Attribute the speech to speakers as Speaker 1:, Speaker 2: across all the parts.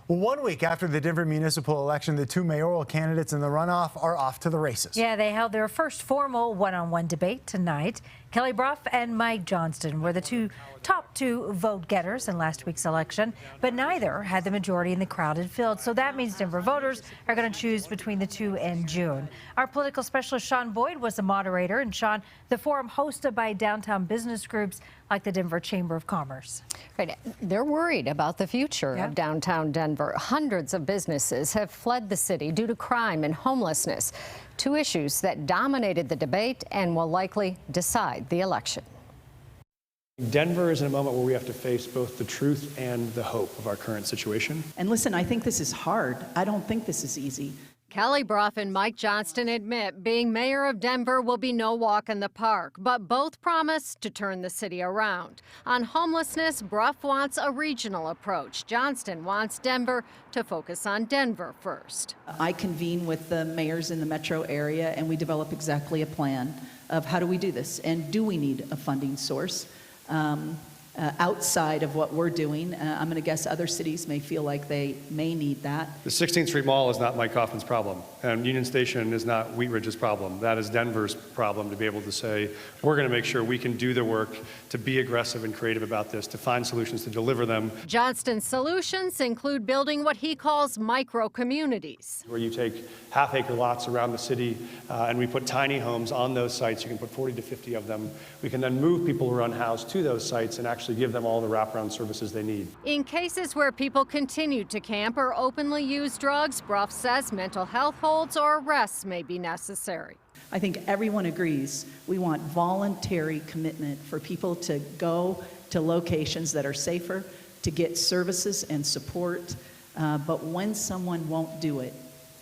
Speaker 1: Well, 1 week after the Denver municipal election, the two mayoral candidates in the runoff are off to the races.
Speaker 2: Yeah, they held their first formal one-on-one debate tonight. Kelly Brough and Mike Johnston were the top two vote getters in last week's election, but neither had the majority in the crowded field. So that means Denver voters are going to choose between the two in June. Our political specialist Sean Boyd was the moderator. And Sean, the forum hosted by downtown business groups like the Denver Chamber of Commerce.
Speaker 3: Right. They're worried about the future of downtown Denver. Hundreds of businesses have fled the city due to crime and homelessness, two issues that dominated the debate and will likely decide the election.
Speaker 4: Denver is in a moment where we have to face both the truth and the hope of our current situation.
Speaker 5: And listen, I think this is hard. I don't think this is easy.
Speaker 3: Kelly Brough and Mike Johnston admit being mayor of Denver will be no walk in the park, but both promise to turn the city around. On homelessness, Brough wants a regional approach. Johnston wants Denver to focus on Denver first.
Speaker 5: I convene with the mayors in the metro area, and we develop exactly a plan of how do we do this, and do we need a funding source outside of what we're doing. I'm going to guess other cities may feel like they may need that.
Speaker 4: The 16th Street Mall is not Mike Kaufman's problem, and Union Station is not Wheat Ridge's problem. That is Denver's problem, to be able to say, we're going to make sure we can do the work to be aggressive and creative about this, to find solutions, to deliver them.
Speaker 3: Johnston's solutions include building what he calls micro-communities,
Speaker 4: where you take half-acre lots around the city and we put tiny homes on those sites. You can put 40 to 50 of them. We can then move people who are unhoused to those sites and actually give them all the wraparound services they need.
Speaker 3: In cases where people continue to camp or openly use drugs, Brough says mental health holds or arrests may be necessary.
Speaker 5: I think everyone agrees we want voluntary commitment for people to go to locations that are safer, to get services and support. But when someone won't do it,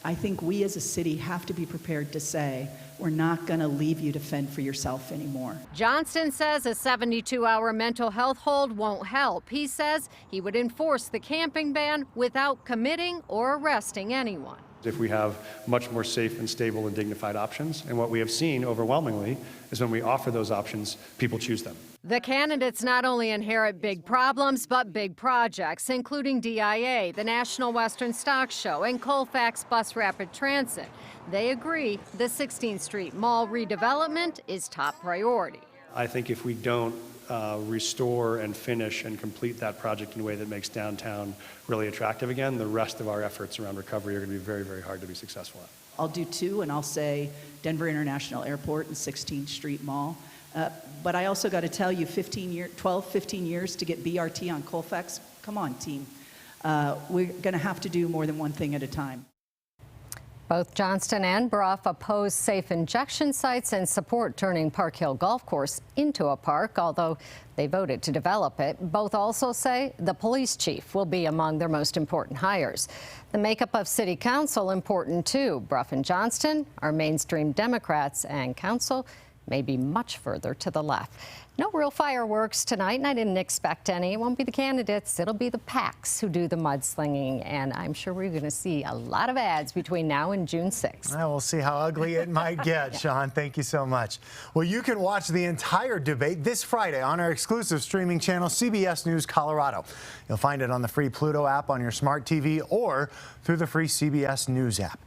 Speaker 5: I think we as a city have to be prepared to say, we're not going to leave you to fend for yourself anymore.
Speaker 3: Johnston says a 72-hour mental health hold won't help. He says he would enforce the camping ban without committing or arresting anyone.
Speaker 4: If we have much more safe and stable and dignified options, and what we have seen overwhelmingly is when we offer those options, people choose them.
Speaker 3: The candidates not only inherit big problems, but big projects, including DIA, the National Western Stock Show, and Colfax Bus Rapid Transit. They agree the 16th Street Mall redevelopment is top priority.
Speaker 4: I think if we don't restore and finish and complete that project in a way that makes downtown really attractive again, the rest of our efforts around recovery are going to be very, very hard to be successful at.
Speaker 5: I'll do two, and I'll say Denver International Airport and 16th Street Mall. But I also got to tell you, 12, 15 years to get BRT on Colfax. Come on, team. We're going to have to do more than one thing at a time.
Speaker 3: Both Johnston and Brough oppose safe injection sites and support turning Park Hill Golf Course into a park, although they voted to develop it. Both also say the police chief will be among their most important hires. The makeup of city council important too. Brough and Johnston are mainstream Democrats, and council may be much further to the left. No real fireworks tonight, and I didn't expect any. It won't be the candidates. It'll be the PACs who do the mudslinging, and I'm sure we're going to see a lot of ads between now and June 6th.
Speaker 1: We'll see how ugly it might get, Sean. Thank you so much. Well, you can watch the entire debate this Friday on our exclusive streaming channel, CBS News Colorado. You'll find it on the free Pluto app on your smart TV or through the free CBS News app.